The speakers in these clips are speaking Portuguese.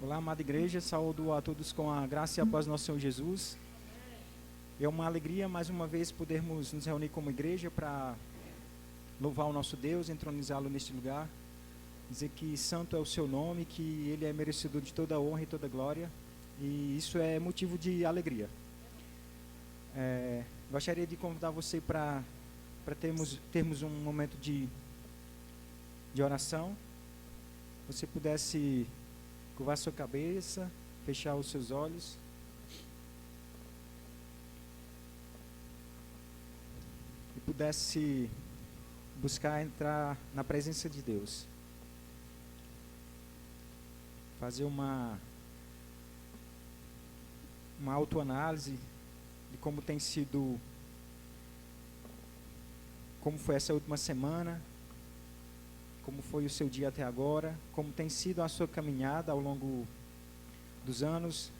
Olá, amada igreja, saúdo a todos com a graça e a paz do nosso Senhor Jesus. É uma alegria, mais uma vez, podermos nos reunir como igreja para louvar o nosso Deus, entronizá-lo neste lugar, dizer que santo é o seu nome, que Ele é merecedor de toda a honra e toda a glória, e isso é motivo de alegria. Gostaria de convidar você para termos um momento de oração. Você pudesse curvar sua cabeça, fechar os seus olhos. E pudesse buscar entrar na presença de Deus. Fazer uma autoanálise de como tem sido, como foi essa última semana, como foi o seu dia até agora, como tem sido a sua caminhada ao longo dos anos.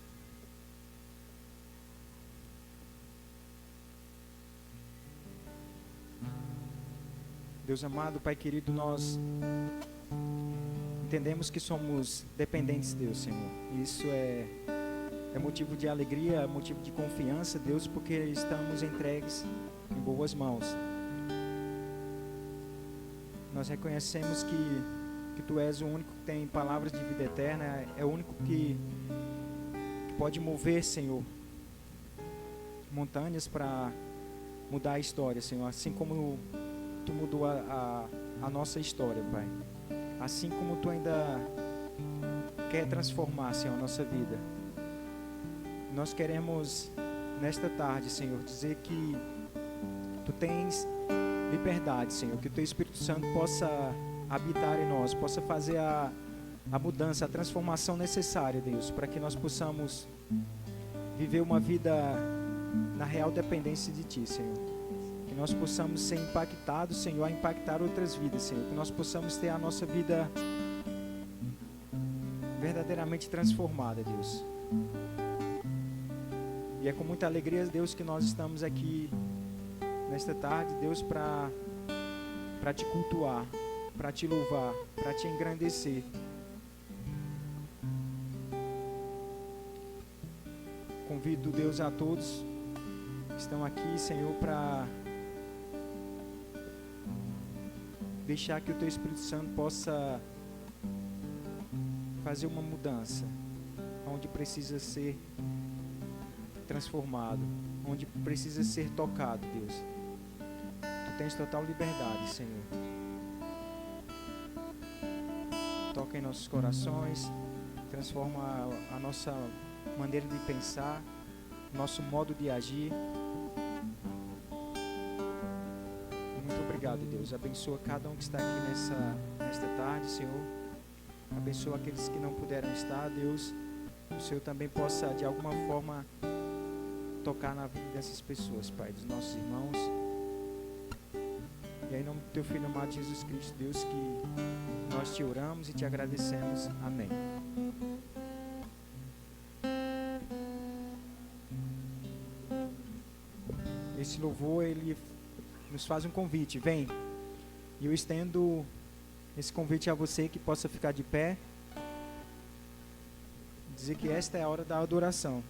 Deus amado, Pai querido, nós entendemos que somos dependentes de Deus, Senhor. E isso é motivo de alegria, é motivo de confiança, Deus, porque estamos entregues em boas mãos. Nós reconhecemos que Tu és o único que tem palavras de vida eterna, é o único que pode mover, Senhor, montanhas para mudar a história, Senhor, assim como Tu mudou a nossa história, Pai. Assim como Tu ainda quer transformar, Senhor, a nossa vida. Nós queremos, nesta tarde, Senhor, dizer que Tu tens liberdade, Senhor, que o Teu Espírito Santo possa habitar em nós, possa fazer a mudança, a transformação necessária, Deus, para que nós possamos viver uma vida na real dependência de Ti, Senhor. Que nós possamos ser impactados, Senhor, a impactar outras vidas, Senhor. Que nós possamos ter a nossa vida verdadeiramente transformada, Deus. E é com muita alegria, Deus, que nós estamos aqui nesta tarde, Deus, para Te cultuar, para Te louvar, para Te engrandecer. Convido, Deus, a todos que estão aqui, Senhor, para deixar que o Teu Espírito Santo possa fazer uma mudança, onde precisa ser transformado, onde precisa ser tocado, Deus. Tu tens total liberdade, Senhor. Toca em nossos corações, transforma a nossa maneira de pensar, nosso modo de agir. Muito obrigado, Deus. Abençoa cada um que está aqui nesta tarde, Senhor. Abençoa aqueles que não puderam estar, Deus. O Senhor também possa, de alguma forma, tocar na vida dessas pessoas, Pai, dos nossos irmãos. E aí, em nome do Teu Filho amado Jesus Cristo, Deus, que nós Te oramos e Te agradecemos. Amém. Esse louvor, ele nos faz um convite. Vem. E eu estendo esse convite a você que possa ficar de pé. Dizer que esta é a hora da adoração.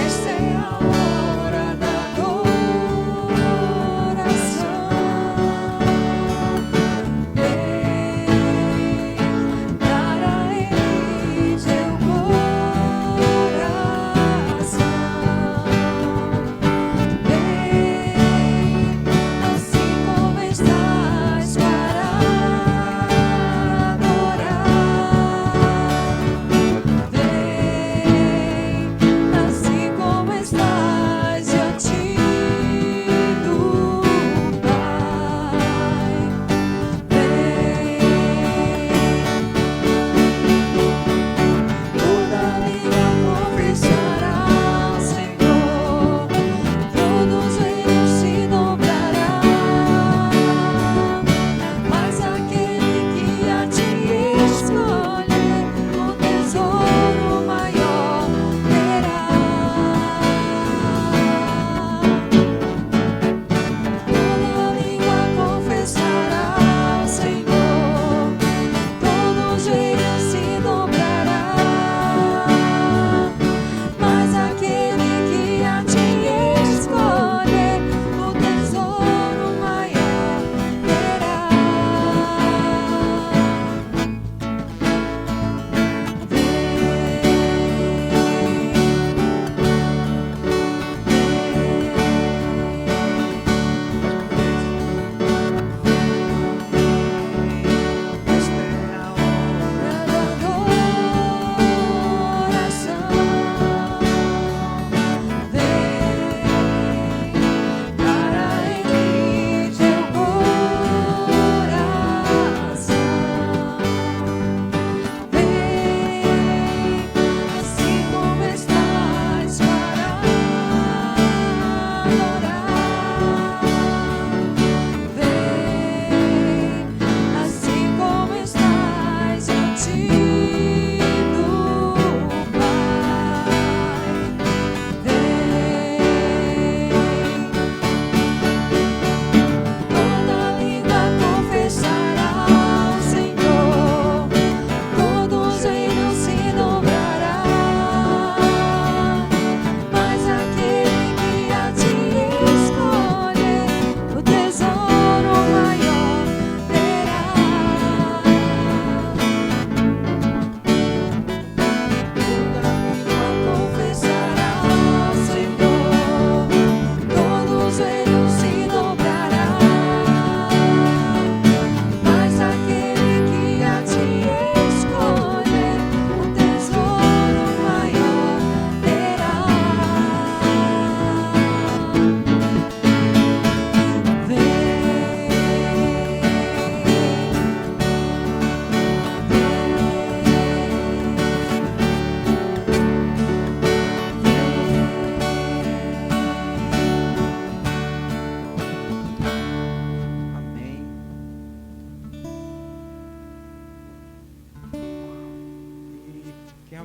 Esta é a hora da adoração.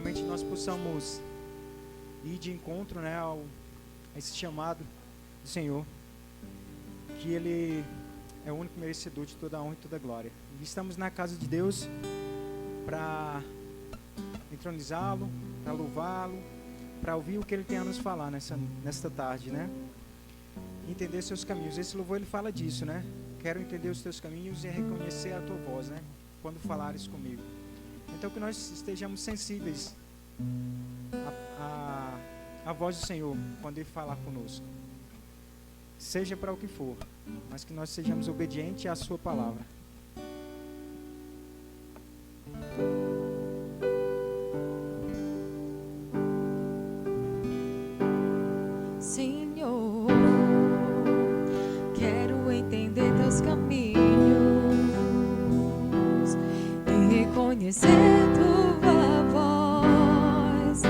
realmente nós possamos ir de encontro, né, a esse chamado do Senhor, que Ele é o único merecedor de toda a honra e toda a glória. E estamos na casa de Deus para entronizá-lo, para louvá-lo, para ouvir o que Ele tem a nos falar nesta tarde, né? Entender seus caminhos. Esse louvor ele fala disso, né? Quero entender os teus caminhos e reconhecer a tua voz, né? Quando falares comigo. Então que nós estejamos sensíveis à voz do Senhor quando Ele falar conosco. Seja para o que for, mas que nós sejamos obedientes à sua palavra. Senhor, quero entender teus caminhos e reconhecer tua voz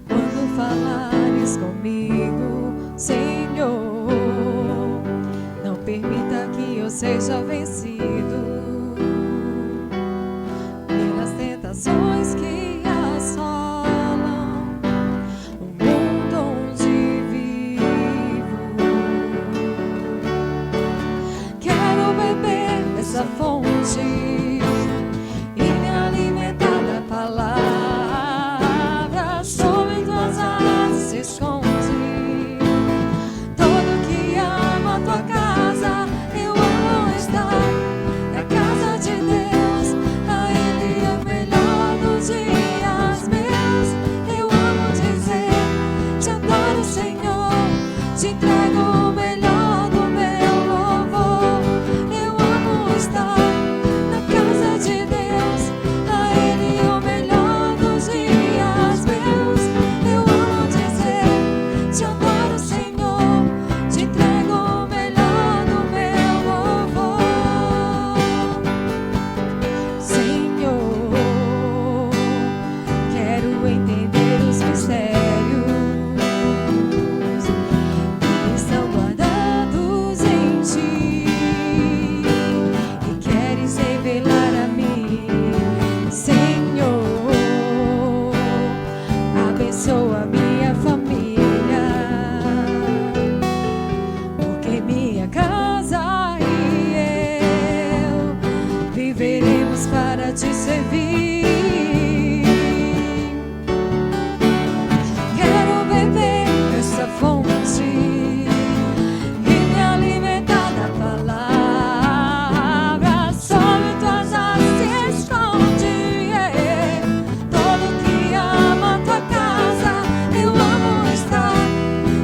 quando falares comigo, Senhor. Não permita que eu seja vencido pelas tentações que assolam o mundo onde vivo. Quero beber dessa fonte e me alimentar da palavra. Sob tuas asas se esconde todo que ama a tua casa. Eu amo estar na casa de Deus. A Ele é o melhor dos dias meus. Eu amo dizer: te adoro, Senhor, te entrego o melhor do meu louvor. Eu amo estar na casa de Deus. A Ele o melhor dos dias meus. Eu amo dizer: te adoro, Senhor, te entrego o melhor do meu louvor. Senhor, quero entender os mistérios que estão guardados em ti e queres revelar a mim, Senhor. Abençoa minha família, porque minha casa e eu viveremos para te servir. Quero beber dessa fonte e me alimentar da palavra. Sob tuas asas se esconde todo que ama a tua casa. Eu amo estar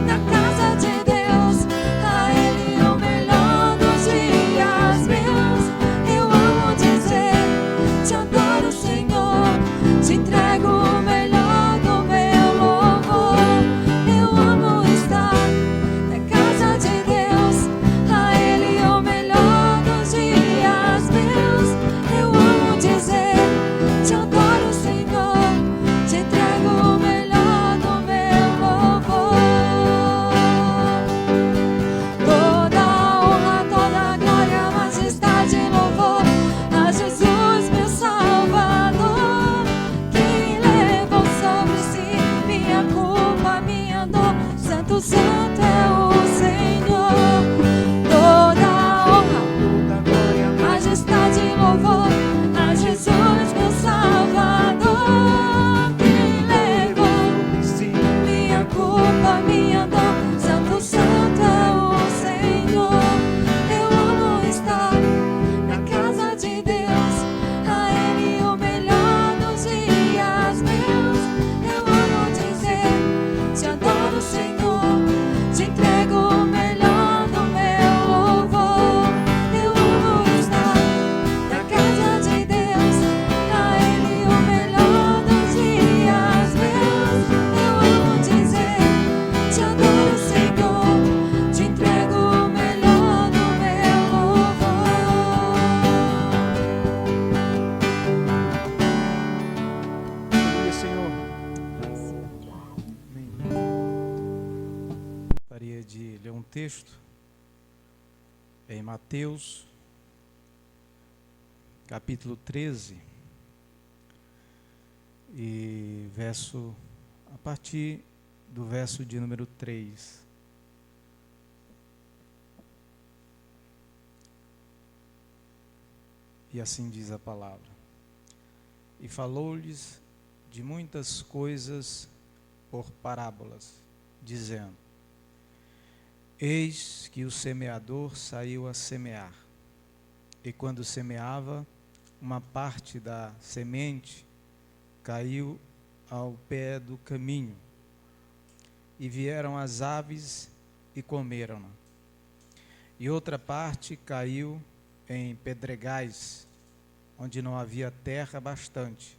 na casa de Deus. A Ele o melhor dos dias meus. Eu amo dizer: te adoro, Senhor, te entrego o melhor do meu louvor. Eu amo estar na casa de Deus. A Ele o melhor dos dias meus. Eu amo dizer: te adoro, Senhor, te entrego o melhor do meu louvor. Toda honra, toda glória, majestade e louvor a Jesus, meu Salvador, que levou sobre si minha culpa, minha dor. Santo, santo é o Senhor. Toda honra, Toda glória, majestade e louvor a Jesus, meu Salvador, que levou em si, minha culpa, minha dor. Santo, santo é o Senhor. Eu amo estar na casa de Deus. A Ele o melhor dos dias meus. Eu amo dizer: te adoro, Senhor, te entrego o melhor do meu louvor. Eu amo estar na casa de Deus. A Ele o melhor dos dias meus. Eu amo dizer: te adoro, Senhor, te entrego o melhor do meu louvor. aleluia, Senhor. Amém. Gostaria de ler um texto em Mateus, capítulo 13, e a partir do verso de número 3. E assim diz a palavra. E falou-lhes de muitas coisas por parábolas, dizendo: Eis que o semeador saiu a semear. E quando semeava, uma parte da semente caiu ao pé do caminho, e vieram as aves e comeram-na. E outra parte caiu em pedregais, onde não havia terra bastante,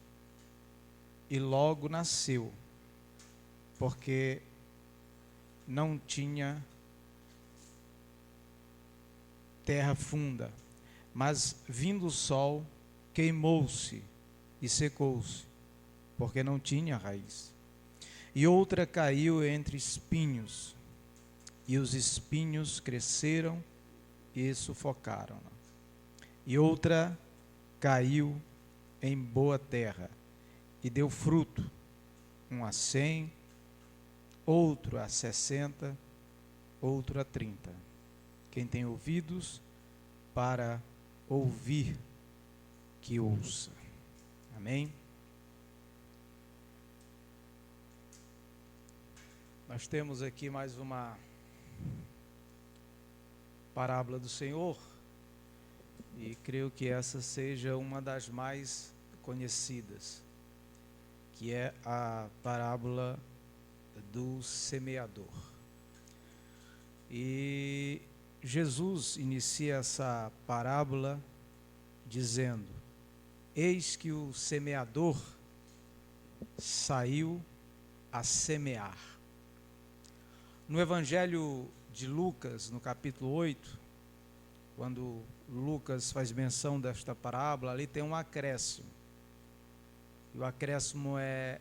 e logo nasceu, porque não tinha terra funda. Mas vindo o sol, queimou-se e secou-se, porque não tinha raiz. E outra caiu entre espinhos, e os espinhos cresceram e sufocaram-na. E outra caiu em boa terra, e deu fruto, um a 100, outro a 60, outro a 30. Quem tem ouvidos para ouvir, que ouça. Amém? Nós temos aqui mais uma parábola do Senhor, e creio que essa seja uma das mais conhecidas, que é a parábola do semeador. E Jesus inicia essa parábola dizendo: Eis que o semeador saiu a semear. No Evangelho de Lucas, no capítulo 8, quando Lucas faz menção desta parábola, ali tem um acréscimo. E o acréscimo é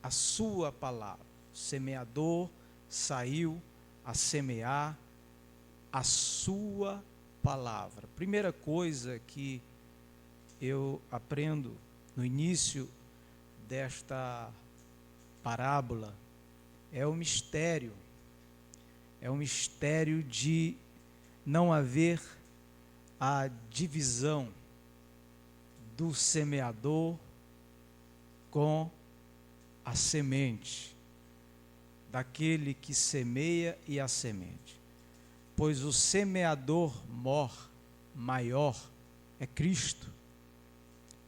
a sua palavra. O semeador saiu a semear a sua palavra. Primeira coisa que eu aprendo no início desta parábola é o mistério. É o mistério de não haver a divisão do semeador com a semente, daquele que semeia e a semente. Pois o semeador maior é Cristo,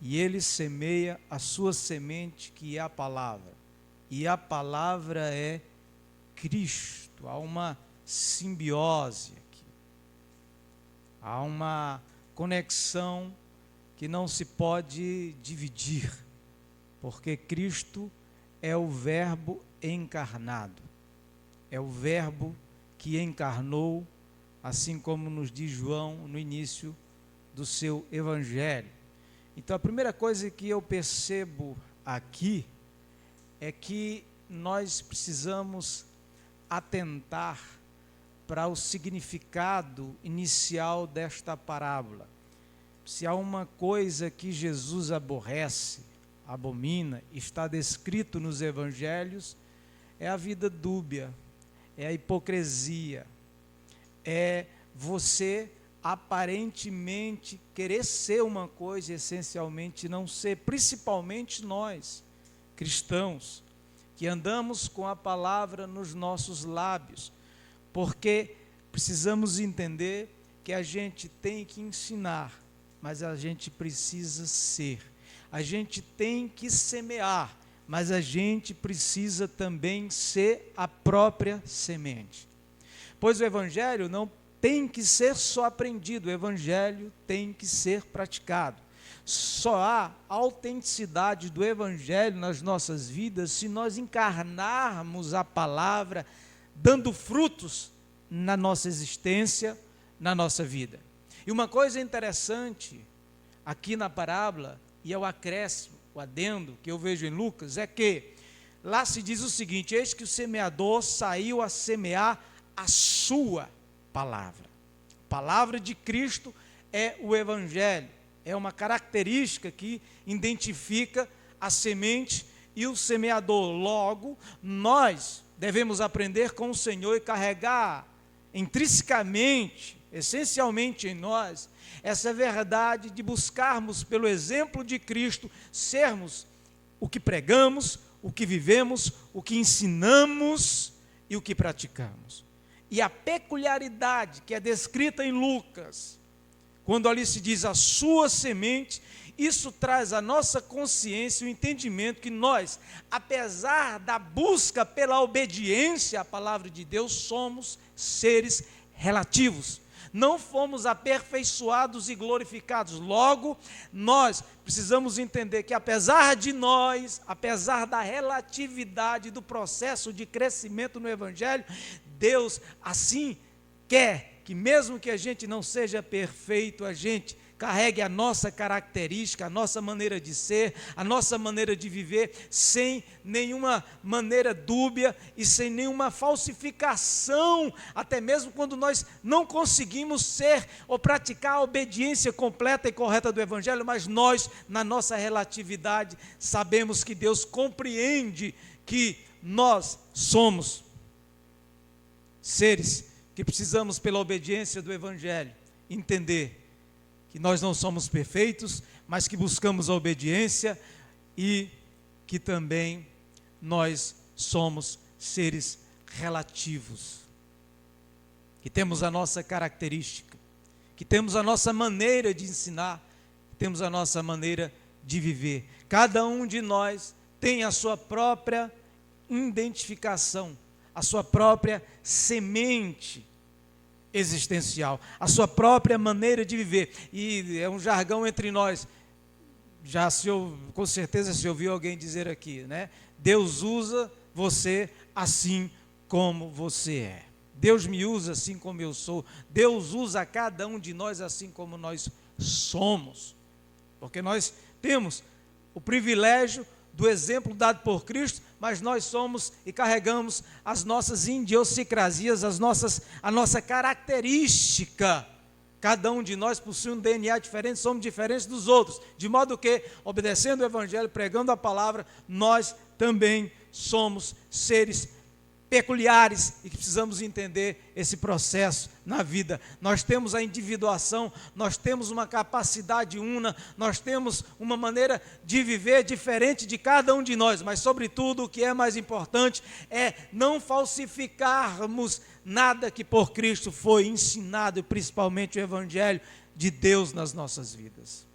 e ele semeia a sua semente, que é a palavra, e a palavra é Cristo. Há uma simbiose aqui, há uma conexão que não se pode dividir, porque Cristo é o Verbo encarnado, é o Verbo que encarnou, assim como nos diz João no início do seu Evangelho. Então a primeira coisa que eu percebo aqui é que nós precisamos atentar para o significado inicial desta parábola. Se há uma coisa que Jesus aborrece, abomina, está descrito nos evangelhos, é a vida dúbia, é a hipocrisia, é você aparentemente querer ser uma coisa e essencialmente não ser, principalmente nós, cristãos, que andamos com a palavra nos nossos lábios, porque precisamos entender que a gente tem que ensinar, mas a gente precisa ser. A gente tem que semear, mas a gente precisa também ser a própria semente. Pois o Evangelho não tem que ser só aprendido, o Evangelho tem que ser praticado. Só há autenticidade do Evangelho nas nossas vidas se nós encarnarmos a palavra, dando frutos na nossa existência, na nossa vida. E uma coisa interessante aqui na parábola, e é o acréscimo, o adendo que eu vejo em Lucas, é que lá se diz o seguinte: eis que o semeador saiu a semear a sua palavra. A palavra de Cristo é o Evangelho, é uma característica que identifica a semente e o semeador. Logo, nós devemos aprender com o Senhor e carregar intrinsecamente, essencialmente em nós, essa verdade de buscarmos pelo exemplo de Cristo, sermos o que pregamos, o que vivemos, o que ensinamos e o que praticamos. E a peculiaridade que é descrita em Lucas, quando ali se diz a sua semente, isso traz à nossa consciência o entendimento que nós, apesar da busca pela obediência à palavra de Deus, somos seres relativos. Não fomos aperfeiçoados e glorificados. Logo, nós precisamos entender que apesar de nós, apesar da relatividade do processo de crescimento no Evangelho, Deus assim quer que mesmo que a gente não seja perfeito, a gente carregue a nossa característica, a nossa maneira de ser, a nossa maneira de viver, sem nenhuma maneira dúbia e sem nenhuma falsificação, até mesmo quando nós não conseguimos ser ou praticar a obediência completa e correta do Evangelho, mas nós, na nossa relatividade, sabemos que Deus compreende que nós somos seres que precisamos, pela obediência do Evangelho, entender que nós não somos perfeitos, mas que buscamos a obediência e que também nós somos seres relativos, que temos a nossa característica, que temos a nossa maneira de ensinar, que temos a nossa maneira de viver. Cada um de nós tem a sua própria identificação, a sua própria semente existencial, a sua própria maneira de viver. E é um jargão entre nós, com certeza se ouviu alguém dizer aqui, né? Deus usa você assim como você é. Deus me usa assim como eu sou. Deus usa cada um de nós assim como nós somos. Porque nós temos o privilégio do exemplo dado por Cristo, mas nós somos e carregamos as nossas idiosincrasias, a nossa característica. Cada um de nós possui um DNA diferente, somos diferentes dos outros, de modo que, obedecendo o Evangelho, pregando a palavra, nós também somos seres peculiares e que precisamos entender esse processo na vida. Nós temos a individuação, nós temos uma capacidade una, nós temos uma maneira de viver diferente de cada um de nós, mas sobretudo o que é mais importante é não falsificarmos nada que por Cristo foi ensinado, principalmente o Evangelho de Deus nas nossas vidas.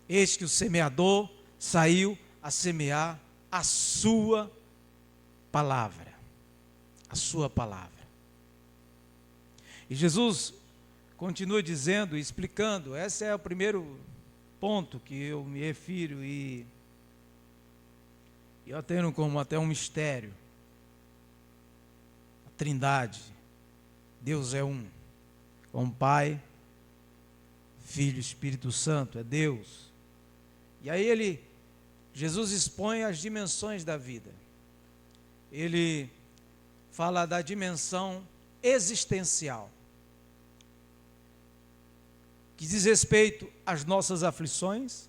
Eis que o semeador saiu a semear a sua palavra, a sua palavra. E Jesus continua dizendo, explicando, esse é o primeiro ponto que eu me refiro e eu tenho como até um mistério. A Trindade, Deus é um, como Pai, Filho, Espírito Santo, é Deus. E aí Jesus expõe as dimensões da vida. Ele fala da dimensão existencial, que diz respeito às nossas aflições,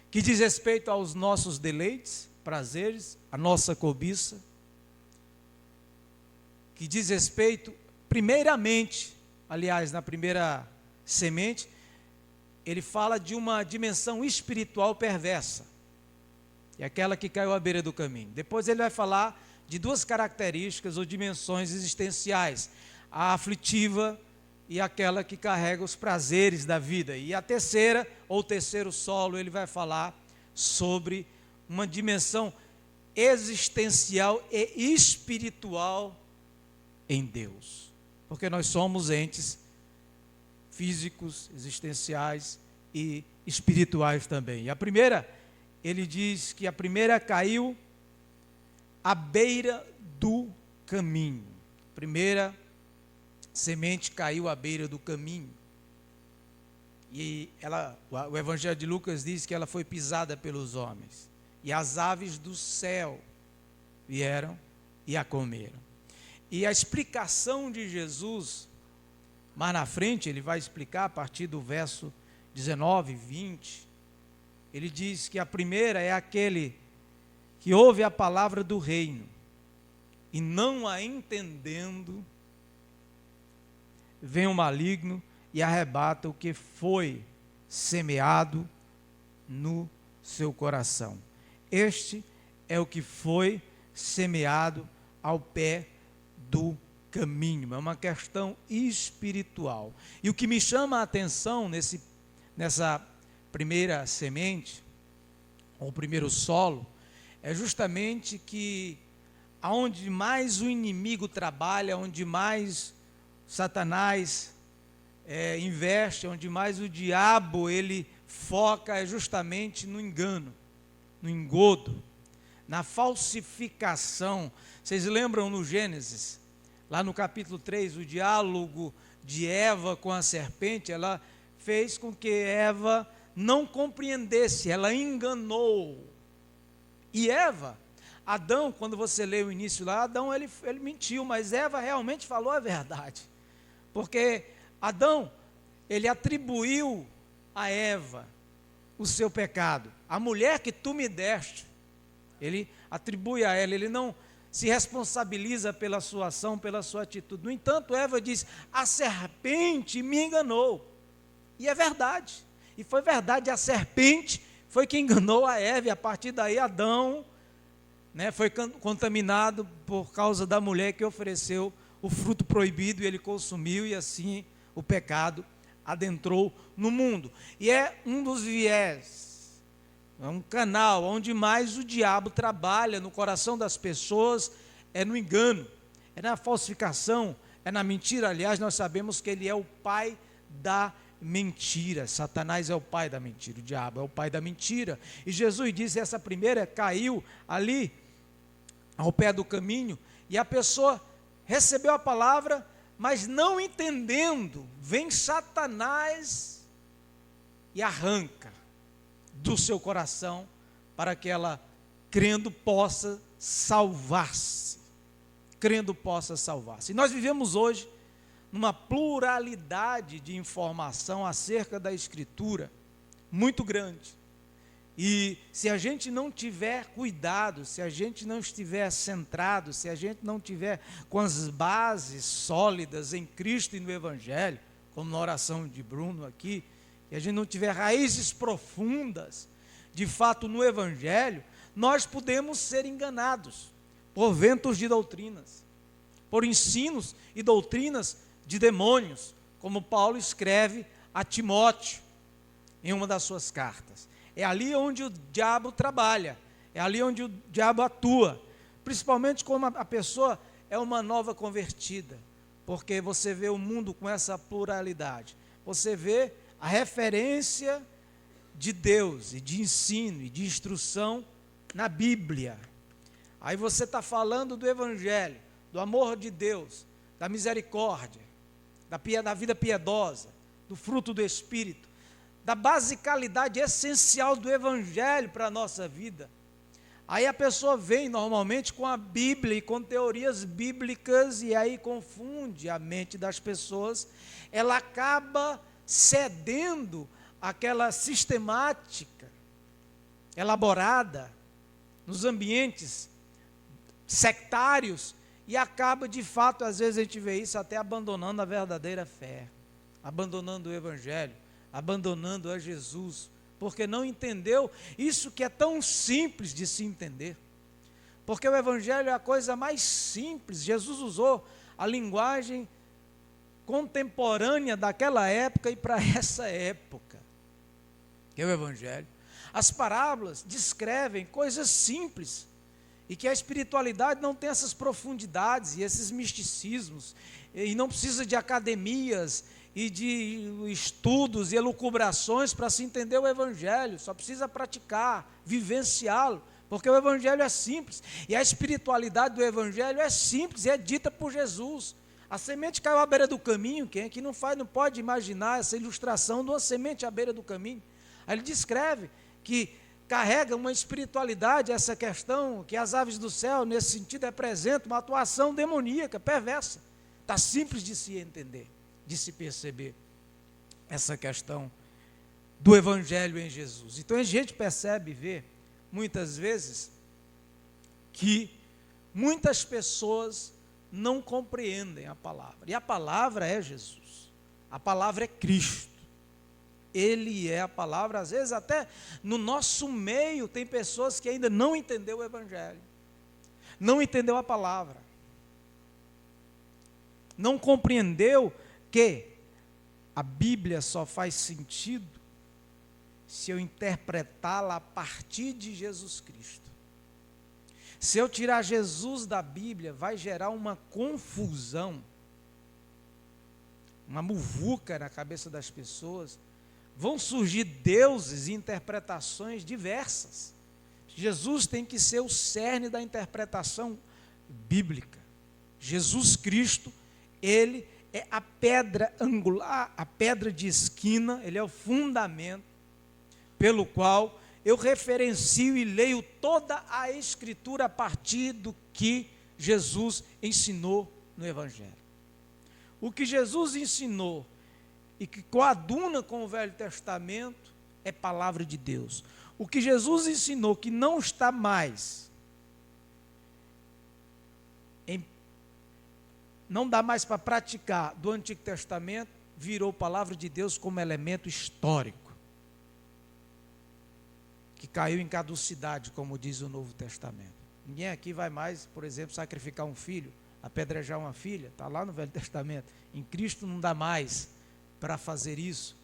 que diz respeito aos nossos deleites, prazeres, a nossa cobiça, que diz respeito, primeiramente, aliás, na primeira semente, ele fala de uma dimensão espiritual perversa, é aquela que caiu à beira do caminho. Depois ele vai falar de duas características ou dimensões existenciais, a aflitiva e aquela que carrega os prazeres da vida. E a terceira, ou terceiro solo, ele vai falar sobre uma dimensão existencial e espiritual em Deus. Porque nós somos entes físicos, existenciais e espirituais também. E a primeira, ele diz que a primeira caiu à beira do caminho. A primeira semente caiu à beira do caminho. E o Evangelho de Lucas diz que ela foi pisada pelos homens. E as aves do céu vieram e a comeram. E a explicação de Jesus, mais na frente, ele vai explicar a partir do verso 19, 20, ele diz que a primeira é aquele que ouve a palavra do reino e não a entendendo, vem o maligno e arrebata o que foi semeado no seu coração. Este é o que foi semeado ao pé do caminho. É uma questão espiritual. E o que me chama a atenção nessa primeira semente, ou primeiro solo, é justamente que aonde mais o inimigo trabalha, onde mais Satanás investe, onde mais o diabo ele foca, é justamente no engano, no engodo, na falsificação. Vocês lembram no Gênesis, lá no capítulo 3, o diálogo de Eva com a serpente, ela fez com que Eva não compreendesse, ela enganou. E Eva, Adão, quando você lê o início lá, Adão ele mentiu, mas Eva realmente falou a verdade. Porque Adão, ele atribuiu a Eva o seu pecado. A mulher que tu me deste, ele atribui a ela, ele não se responsabiliza pela sua ação, pela sua atitude. No entanto, Eva diz, a serpente me enganou. E é verdade. E foi verdade, a serpente foi que enganou a Eva, e a partir daí Adão, foi contaminado por causa da mulher que ofereceu o fruto proibido, e ele consumiu, e assim o pecado adentrou no mundo. E é um dos viés, é um canal onde mais o diabo trabalha no coração das pessoas, é no engano, é na falsificação, é na mentira. Aliás, nós sabemos que ele é o pai da mentira. Satanás é o pai da mentira, o diabo é o pai da mentira. E Jesus disse, essa primeira caiu ali ao pé do caminho, e a pessoa recebeu a palavra, mas não entendendo, vem Satanás e arranca do seu coração, para que ela, crendo, possa salvar-se. Crendo, possa salvar-se. E nós vivemos hoje numa pluralidade de informação acerca da Escritura, muito grande. E se a gente não tiver cuidado, se a gente não estiver centrado, se a gente não tiver com as bases sólidas em Cristo e no Evangelho, como na oração de Bruno aqui, e a gente não tiver raízes profundas, de fato, no Evangelho, nós podemos ser enganados por ventos de doutrinas, por ensinos e doutrinas de demônios, como Paulo escreve a Timóteo, em uma das suas cartas. É ali onde o diabo trabalha, é ali onde o diabo atua, principalmente quando a pessoa é uma nova convertida, porque você vê o mundo com essa pluralidade, você vê a referência de Deus, e de ensino, e de instrução na Bíblia. Aí você está falando do Evangelho, do amor de Deus, da misericórdia, da vida piedosa, do fruto do Espírito, da basicalidade essencial do Evangelho para a nossa vida. Aí a pessoa vem normalmente com a Bíblia e com teorias bíblicas, e aí confunde a mente das pessoas, ela acaba cedendo àquela sistemática elaborada nos ambientes sectários, e acaba, de fato, às vezes a gente vê isso, até abandonando a verdadeira fé, abandonando o Evangelho, abandonando a Jesus, porque não entendeu isso que é tão simples de se entender. Porque o Evangelho é a coisa mais simples. Jesus usou a linguagem contemporânea daquela época e para essa época, que é o Evangelho. As parábolas descrevem coisas simples, e que a espiritualidade não tem essas profundidades e esses misticismos, e não precisa de academias e de estudos e elucubrações para se entender o Evangelho. Só precisa praticar, vivenciá-lo, porque o Evangelho é simples, e a espiritualidade do Evangelho é simples, e é dita por Jesus. A semente caiu à beira do caminho. Quem é que não pode imaginar essa ilustração de uma semente à beira do caminho? Aí ele descreve que carrega uma espiritualidade, essa questão, que as aves do céu, nesse sentido, representam uma atuação demoníaca, perversa. Está simples de se entender, de se perceber essa questão do Evangelho em Jesus. Então a gente percebe e vê, muitas vezes, que muitas pessoas não compreendem a palavra. E a palavra é Jesus. A palavra é Cristo. Ele é a palavra. Às vezes até no nosso meio tem pessoas que ainda não entenderam o Evangelho. Não entendeu a palavra. Não compreendeu que a Bíblia só faz sentido se eu interpretá-la a partir de Jesus Cristo. Se eu tirar Jesus da Bíblia, vai gerar uma confusão, uma muvuca na cabeça das pessoas. Vão surgir deuses e interpretações diversas. Jesus tem que ser o cerne da interpretação bíblica. Jesus Cristo, ele é a pedra angular, a pedra de esquina, ele é o fundamento pelo qual eu referencio e leio toda a Escritura a partir do que Jesus ensinou no Evangelho. O que Jesus ensinou e que coaduna com o Velho Testamento é palavra de Deus. O que Jesus ensinou que não está mais, não dá mais para praticar do Antigo Testamento, virou palavra de Deus como elemento histórico, que caiu em caducidade, como diz o Novo Testamento. Ninguém aqui vai mais, por exemplo, sacrificar um filho, apedrejar uma filha, está lá no Velho Testamento. Em Cristo não dá mais para fazer isso.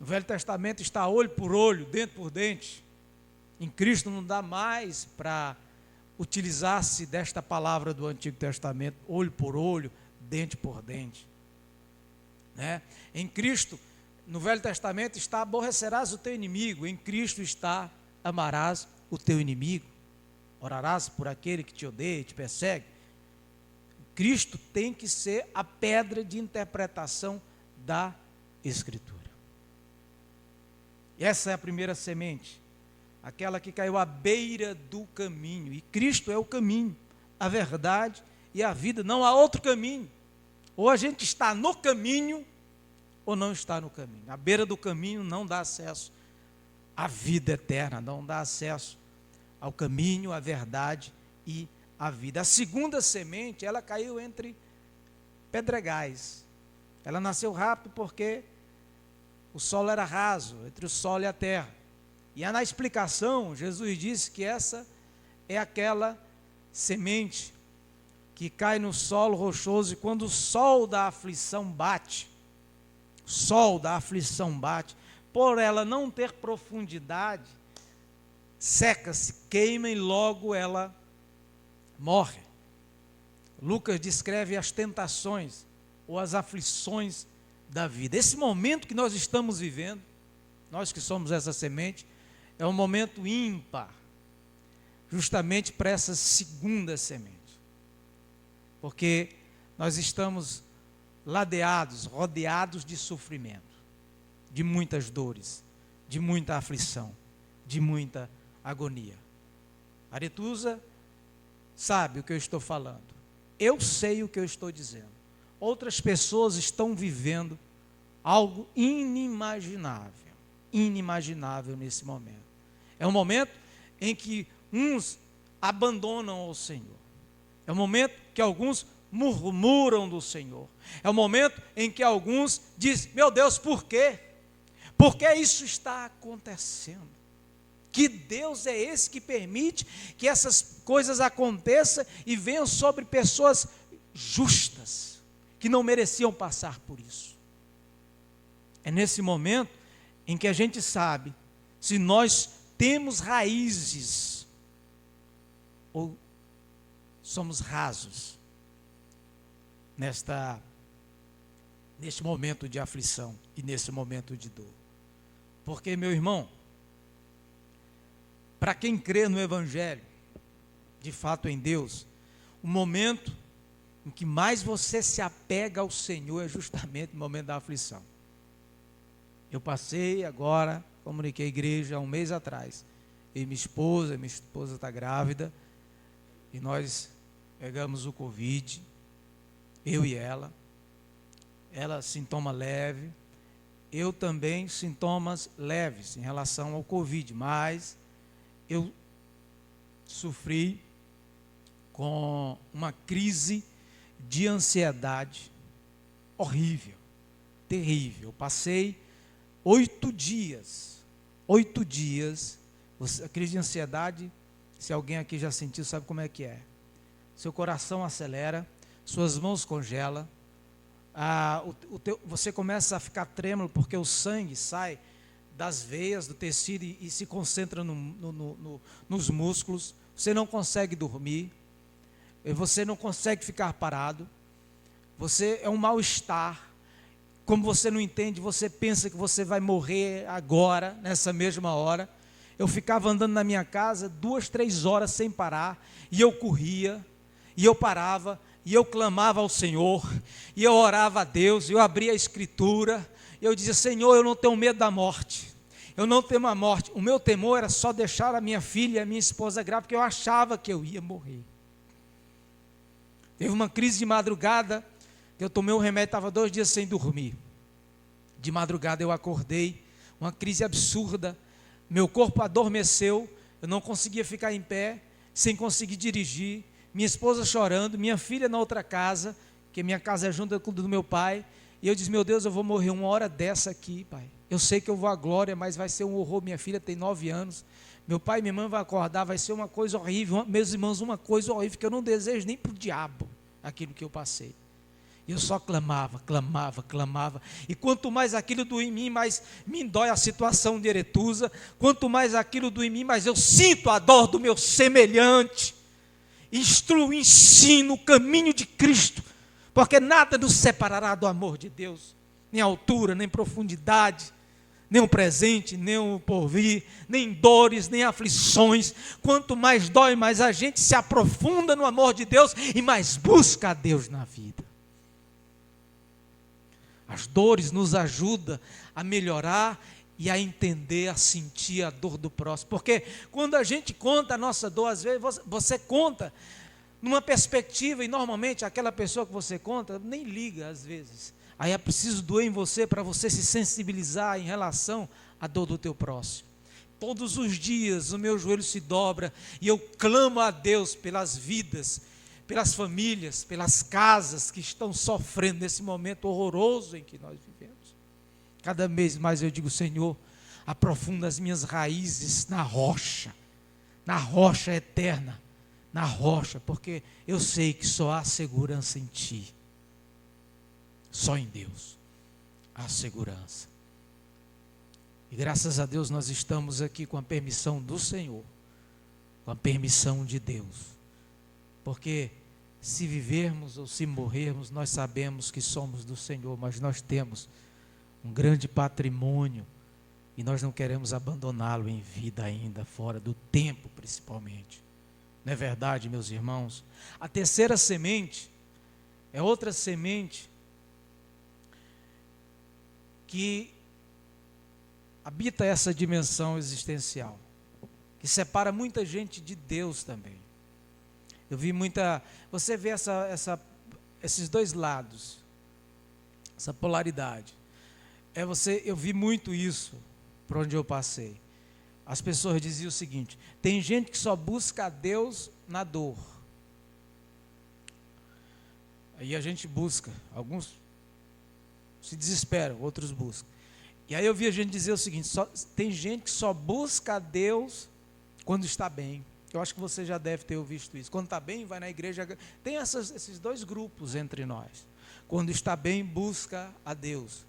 No Velho Testamento está olho por olho, dente por dente. Em Cristo não dá mais para utilizar-se desta palavra do Antigo Testamento, olho por olho, dente por dente. Né? Em Cristo, no Velho Testamento está aborrecerás o teu inimigo, em Cristo está amarás o teu inimigo, orarás por aquele que te odeia e te persegue. Cristo tem que ser a pedra de interpretação da Escritura. E essa é a primeira semente, aquela que caiu à beira do caminho. E Cristo é o caminho, a verdade e a vida. Não há outro caminho. Ou a gente está no caminho, ou não está no caminho. A beira do caminho não dá acesso à vida eterna, não dá acesso ao caminho, à verdade e à vida. A segunda semente, ela caiu entre pedregais. Ela nasceu rápido porque o solo era raso, entre o solo e a terra. E na explicação, Jesus disse que essa é aquela semente que cai no solo rochoso e quando o sol da aflição bate, por ela não ter profundidade, seca-se, queima e logo ela morre. Lucas descreve as tentações ou as aflições da vida. Esse momento que nós estamos vivendo, nós que somos essa semente, é um momento ímpar, justamente para essa segunda semente. Porque nós estamos rodeados de sofrimento, de muitas dores, de muita aflição, de muita agonia. Aretusa sabe o que eu estou falando. Eu sei o que eu estou dizendo. Outras pessoas estão vivendo algo inimaginável nesse momento. É um momento em que uns abandonam o Senhor. É um momento que alguns murmuram do Senhor. É um momento em que alguns dizem, meu Deus, por quê? Por que isso está acontecendo? Que Deus é esse que permite que essas coisas aconteçam e venham sobre pessoas justas, que não mereciam passar por isso? É nesse momento em que a gente sabe se nós temos raízes ou somos rasos neste momento de aflição e nesse momento de dor. Porque, meu irmão, para quem crê no Evangelho, de fato em Deus, o momento em que mais você se apega ao Senhor é justamente o momento da aflição. Eu passei agora, comuniquei à igreja há um mês atrás, e minha esposa está grávida, e nós pegamos o Covid, eu e ela sintoma leve, eu também sintomas leves em relação ao Covid, mas eu sofri com uma crise de ansiedade horrível, terrível. Eu passei 8 dias, a crise de ansiedade, se alguém aqui já sentiu, sabe como é que é. Seu coração acelera, suas mãos congelam, você começa a ficar trêmulo porque o sangue sai das veias, do tecido e se concentra nos músculos. Você não consegue dormir, você não consegue ficar parado, você é um mal-estar. Como você não entende, você pensa que você vai morrer agora, nessa mesma hora. Eu ficava andando na minha casa 2, 3 horas sem parar, e eu corria, e eu parava, e eu clamava ao Senhor, e eu orava a Deus, eu abria a Escritura, e eu dizia: Senhor, eu não tenho medo da morte, eu não temo a morte. O meu temor era só deixar a minha filha e a minha esposa grávida, porque eu achava que eu ia morrer. Teve uma crise de madrugada, que eu tomei um remédio, estava 2 dias sem dormir. De madrugada eu acordei, uma crise absurda, meu corpo adormeceu, eu não conseguia ficar em pé, sem conseguir dirigir, minha esposa chorando, minha filha na outra casa, que minha casa é junto do meu pai, e eu disse: meu Deus, eu vou morrer uma hora dessa aqui, pai. Eu sei que eu vou à glória, mas vai ser um horror. Minha filha tem 9 anos, meu pai e minha mãe vão acordar, vai ser uma coisa horrível, meus irmãos, uma coisa horrível, que eu não desejo nem para o diabo aquilo que eu passei. Eu só clamava, e quanto mais aquilo doía em mim, mais me dói a situação de Aretusa. Quanto mais aquilo doía em mim, mais eu sinto a dor do meu semelhante. Instruo, ensino o caminho de Cristo, porque nada nos separará do amor de Deus, nem altura, nem profundidade, nem o presente, nem o porvir, nem dores, nem aflições. Quanto mais dói, mais a gente se aprofunda no amor de Deus e mais busca a Deus na vida. As dores nos ajudam a melhorar e a entender, a sentir a dor do próximo. Porque quando a gente conta a nossa dor, às vezes você conta numa perspectiva, e normalmente aquela pessoa que você conta nem liga às vezes. Aí é preciso doer em você para você se sensibilizar em relação à dor do teu próximo. Todos os dias o meu joelho se dobra e eu clamo a Deus pelas vidas, pelas famílias, pelas casas que estão sofrendo nesse momento horroroso em que nós vivemos. Cada vez mais eu digo: Senhor, aprofunda as minhas raízes na rocha eterna, na rocha, porque eu sei que só há segurança em Ti, só em Deus há segurança. E graças a Deus nós estamos aqui com a permissão do Senhor, com a permissão de Deus, porque se vivermos ou se morrermos, nós sabemos que somos do Senhor, mas nós temos um grande patrimônio e nós não queremos abandoná-lo em vida ainda, fora do tempo principalmente. Não é verdade, meus irmãos? A terceira semente é outra semente que habita essa dimensão existencial, que separa muita gente de Deus também. Eu vi você vê esses dois lados, essa polaridade. Eu vi muito isso por onde eu passei. As pessoas diziam o seguinte: tem gente que só busca a Deus na dor. Aí a gente busca, alguns se desesperam, outros buscam. E aí eu vi a gente dizer o seguinte: tem gente que só busca a Deus quando está bem. Eu acho que você já deve ter visto isso. Quando está bem, vai na igreja. Tem esses dois grupos entre nós. Quando está bem, busca a Deus.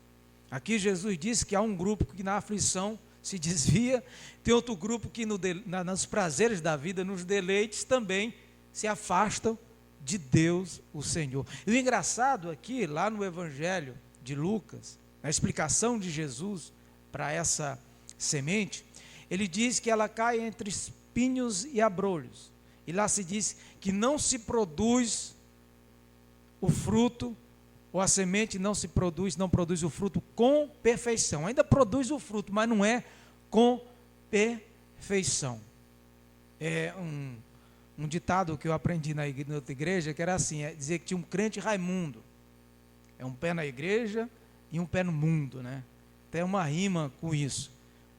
Aqui Jesus disse que há um grupo que na aflição se desvia, tem outro grupo que nos prazeres da vida, nos deleites também se afastam de Deus, o Senhor. E o engraçado aqui, lá no Evangelho de Lucas, na explicação de Jesus para essa semente, ele diz que ela cai entre espinhos e abrolhos. E lá se diz que não se produz o fruto, ou a semente não produz o fruto com perfeição. Ainda produz o fruto, mas não é com perfeição. É um ditado que eu aprendi na outra igreja, que era assim, dizer que tinha um crente Raimundo. É um pé na igreja e um pé no mundo, né? até uma rima com isso,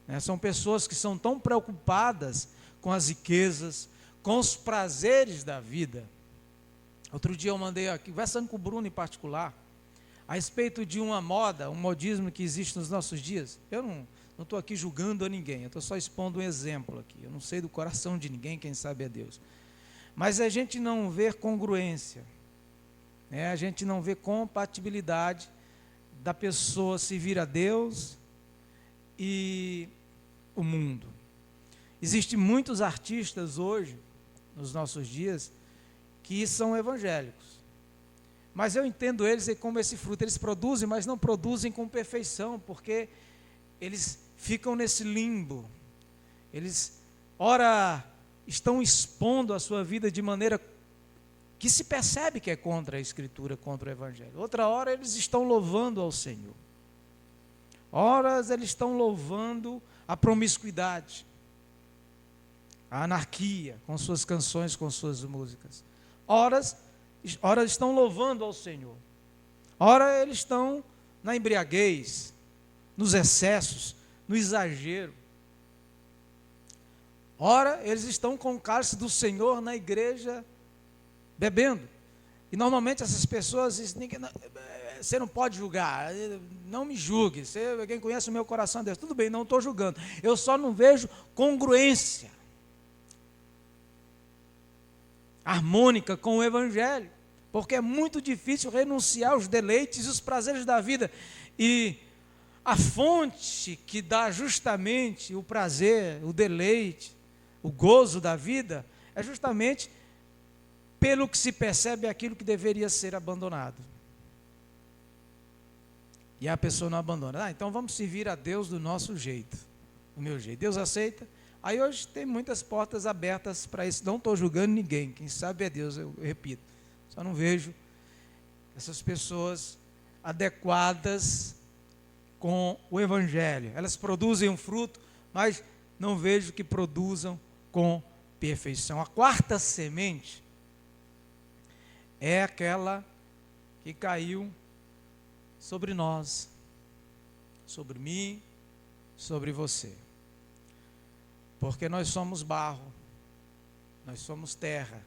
né? São pessoas que são tão preocupadas com as riquezas, com os prazeres da vida. Outro dia eu mandei aqui, conversando com o Bruno em particular, a respeito de uma moda, um modismo que existe nos nossos dias. Eu não estou aqui julgando a ninguém, eu estou só expondo um exemplo aqui. Eu não sei do coração de ninguém, quem sabe é Deus. Mas a gente não vê congruência, né? A gente não vê compatibilidade da pessoa servir a Deus e o mundo. Existem muitos artistas hoje, nos nossos dias, que são evangélicos. Mas eu entendo eles como esse fruto. Eles produzem, mas não produzem com perfeição, porque eles ficam nesse limbo. Eles, ora, estão expondo a sua vida de maneira que se percebe que é contra a Escritura, contra o Evangelho. Outra hora eles estão louvando ao Senhor. Horas eles estão louvando a promiscuidade, a anarquia, com suas canções, com suas músicas. Horas estão louvando ao Senhor. Ora eles estão na embriaguez, nos excessos, no exagero. Ora eles estão com o cálice do Senhor na igreja, bebendo. E normalmente essas pessoas dizem, você não pode julgar, não me julgue, quem conhece o meu coração é Deus. Tudo bem, não estou julgando, eu só não vejo congruência harmônica com o Evangelho, porque é muito difícil renunciar aos deleites e os prazeres da vida, e a fonte que dá justamente o prazer, o deleite, o gozo da vida, é justamente pelo que se percebe aquilo que deveria ser abandonado. E a pessoa não abandona. Então vamos servir a Deus do nosso jeito, do meu jeito. Deus aceita. Aí hoje tem muitas portas abertas para isso. Não estou julgando ninguém, quem sabe é Deus, eu repito. Só não vejo essas pessoas adequadas com o Evangelho. Elas produzem um fruto, mas não vejo que produzam com perfeição. A quarta semente é aquela que caiu sobre nós, sobre mim, sobre você. Porque nós somos barro, nós somos terra,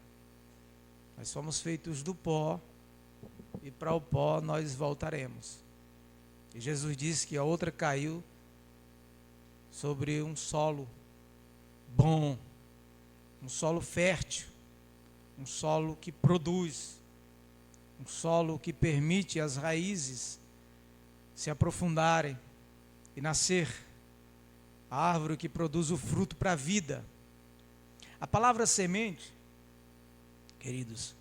nós somos feitos do pó, e para o pó nós voltaremos. E Jesus disse que a outra caiu sobre um solo bom, um solo fértil, um solo que produz, um solo que permite as raízes se aprofundarem e nascer, a árvore que produz o fruto para a vida. A palavra semente, queridos,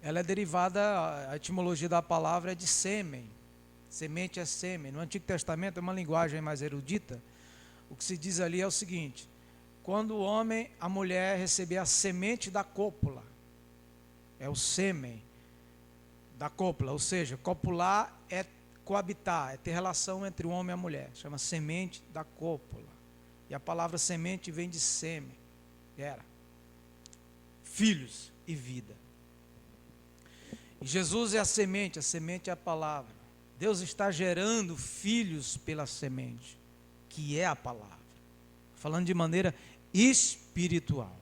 ela é derivada, a etimologia da palavra é de sêmen. Semente é sêmen. No Antigo Testamento é uma linguagem mais erudita. O que se diz ali é o seguinte: quando o homem, a mulher receber a semente da cópula, é o sêmen da cópula, ou seja, copular é coabitar, é ter relação entre o homem e a mulher, chama semente da cópula. E a palavra semente vem de sêmen, era filhos e vida. E Jesus é a semente é a palavra. Deus está gerando filhos pela semente, que é a palavra, falando de maneira espiritual.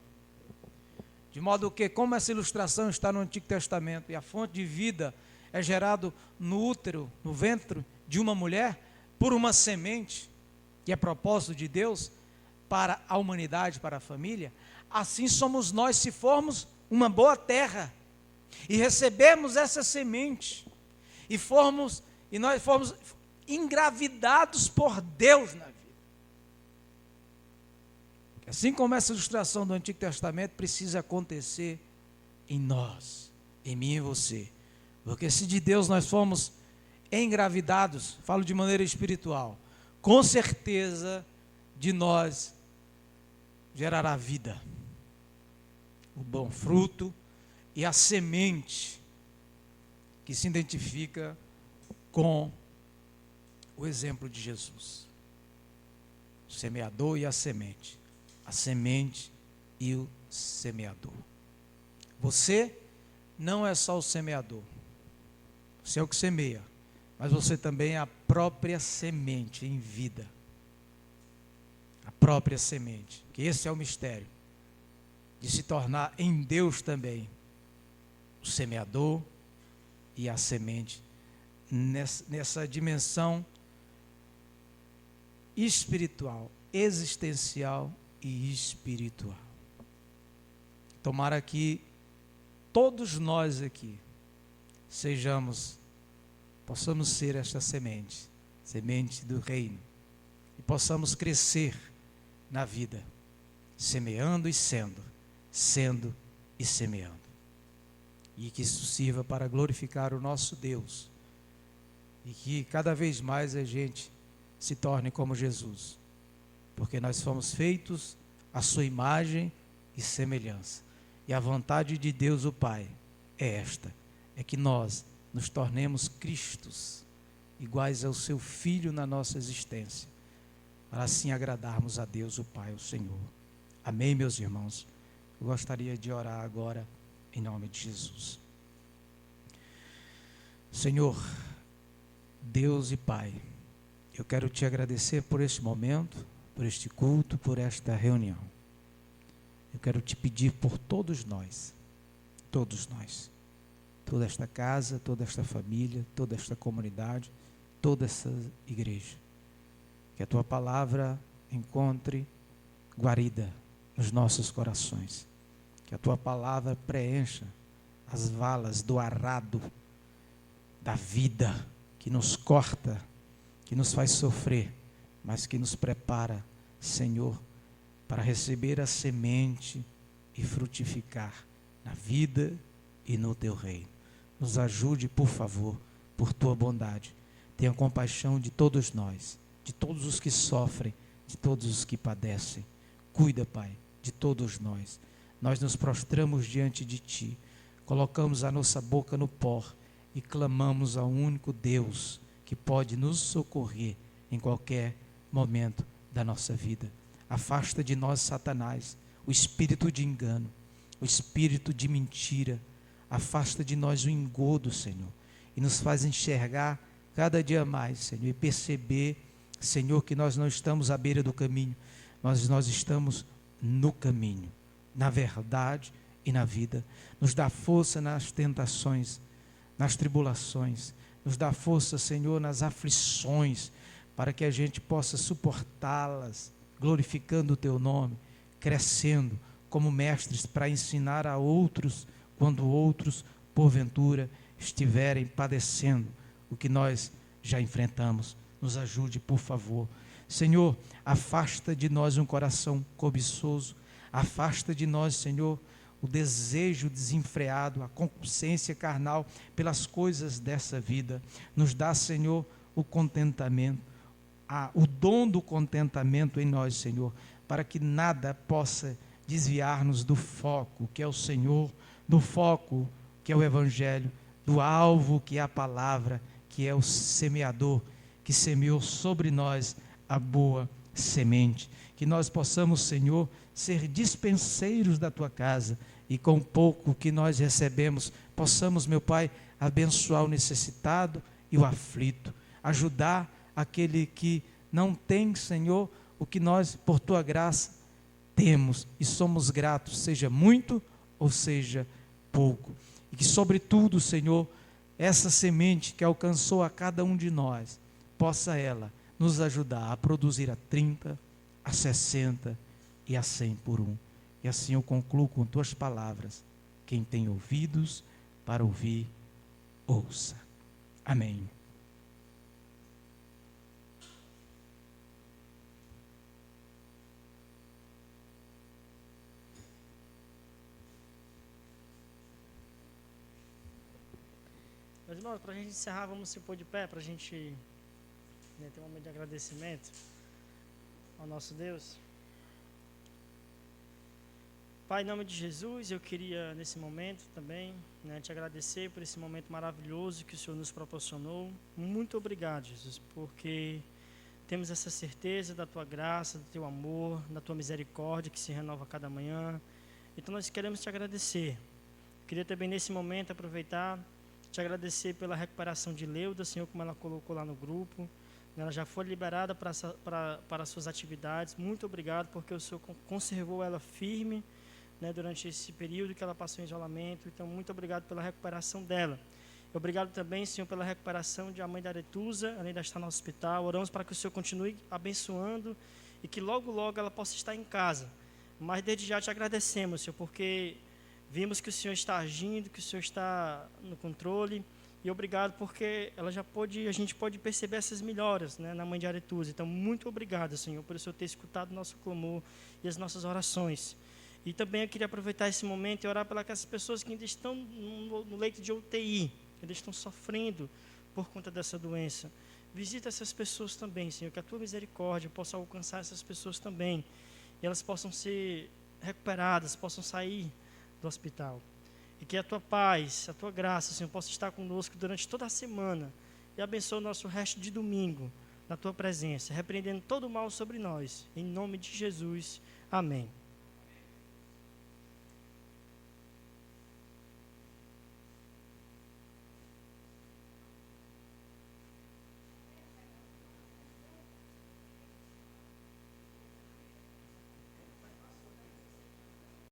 De modo que, como essa ilustração está no Antigo Testamento, e a fonte de vida é gerado no útero, no ventre de uma mulher, por uma semente, que é propósito de Deus, para a humanidade, para a família, assim somos nós, se formos uma boa terra, e recebemos essa semente, e nós formos engravidados por Deus na vida. Assim como essa ilustração do Antigo Testamento precisa acontecer em nós, em mim e em você. Porque se de Deus nós fomos engravidados, falo de maneira espiritual, com certeza de nós gerará vida, o bom fruto e a semente que se identifica com o exemplo de Jesus. O semeador e a semente e o semeador. Você não é só o semeador, você é o que semeia, mas você também é a própria semente em vida. A própria semente, que esse é o mistério, de se tornar em Deus também o semeador e a semente, nessa dimensão espiritual, existencial e espiritual. Tomara que todos nós aqui possamos ser esta semente, semente do reino, e possamos crescer na vida, semeando e sendo e semeando. E que isso sirva para glorificar o nosso Deus, e que cada vez mais a gente se torne como Jesus, porque nós fomos feitos à sua imagem e semelhança. E a vontade de Deus o Pai é esta, é que nós nos tornemos Cristos, iguais ao seu Filho na nossa existência, para assim agradarmos a Deus o Pai, o Senhor. Amém, meus irmãos? Eu gostaria de orar agora em nome de Jesus. Senhor, Deus e Pai, eu quero te agradecer por este momento, por este culto, por esta reunião. Eu quero te pedir por todos nós, toda esta casa, toda esta família, toda esta comunidade, toda essa igreja, que a tua palavra encontre guarida nos nossos corações, que a tua palavra preencha as valas do arado da vida, que nos corta, que nos faz sofrer, mas que nos prepara, Senhor, para receber a semente e frutificar na vida e no teu reino. Nos ajude, por favor, por tua bondade. Tenha compaixão de todos nós, de todos os que sofrem, de todos os que padecem. Cuida, Pai, de todos nós. Nós nos prostramos diante de ti, colocamos a nossa boca no pó e clamamos ao único Deus que pode nos socorrer em qualquer momento da nossa vida. Afasta de nós, Satanás, o espírito de engano, o espírito de mentira. Afasta de nós o engodo, Senhor, e nos faz enxergar cada dia mais, Senhor, e perceber, Senhor, que nós não estamos à beira do caminho, mas nós estamos no caminho, na verdade e na vida. Nos dá força nas tentações, nas tribulações, nos dá força, Senhor, nas aflições, para que a gente possa suportá-las, glorificando o teu nome, crescendo como mestres para ensinar a outros, quando outros, porventura, estiverem padecendo o que nós já enfrentamos. Nos ajude, por favor. Senhor, afasta de nós um coração cobiçoso, afasta de nós, Senhor, o desejo desenfreado, a concupiscência carnal pelas coisas dessa vida. Nos dá, Senhor, o contentamento, o dom do contentamento em nós, Senhor, para que nada possa desviar-nos do foco, que é o Senhor, do foco, que é o Evangelho, do alvo, que é a palavra, que é o semeador, que semeou sobre nós a boa semente. Que nós possamos, Senhor, ser dispenseiros da tua casa, e com o pouco que nós recebemos, possamos, meu Pai, abençoar o necessitado e o aflito, ajudar aquele que não tem, Senhor, o que nós, por tua graça, temos e somos gratos, seja muito ou seja pouco. E que, sobretudo, Senhor, essa semente que alcançou a cada um de nós, possa ela nos ajudar a produzir a 30, a 60 e a 100 por um. E assim eu concluo com tuas palavras. Quem tem ouvidos para ouvir, ouça. Amém. Meus irmãos, para a gente encerrar, vamos se pôr de pé, para a gente ter um momento de agradecimento ao nosso Deus. Pai, em nome de Jesus, eu queria nesse momento também te agradecer por esse momento maravilhoso que o Senhor nos proporcionou. Muito obrigado, Jesus, porque temos essa certeza da Tua graça, do Teu amor, da Tua misericórdia que se renova a cada manhã. Então nós queremos Te agradecer. Queria também nesse momento aproveitar Te agradecer pela recuperação de Leuda, Senhor, como ela colocou lá no grupo. Ela já foi liberada para as suas atividades. Muito obrigado, porque o Senhor conservou ela firme, né, durante esse período que ela passou em isolamento. Então, muito obrigado pela recuperação dela. Obrigado também, Senhor, pela recuperação de a mãe da Aretusa, além de estar no hospital. Oramos para que o Senhor continue abençoando e que logo, logo ela possa estar em casa. Mas desde já te agradecemos, Senhor, porque vimos que o Senhor está agindo, que o Senhor está no controle. E obrigado porque a gente pode perceber essas melhoras, né, na mãe de Aretusa. Então, muito obrigado, Senhor, por o Senhor ter escutado o nosso clamor e as nossas orações. E também eu queria aproveitar esse momento e orar pelas aquelas pessoas que ainda estão no leito de UTI, que ainda estão sofrendo por conta dessa doença. Visita essas pessoas também, Senhor, que a Tua misericórdia possa alcançar essas pessoas também. E elas possam ser recuperadas, possam sair do hospital. E que a Tua paz, a Tua graça, Senhor, possa estar conosco durante toda a semana. E abençoe o nosso resto de domingo na Tua presença, repreendendo todo o mal sobre nós. Em nome de Jesus. Amém.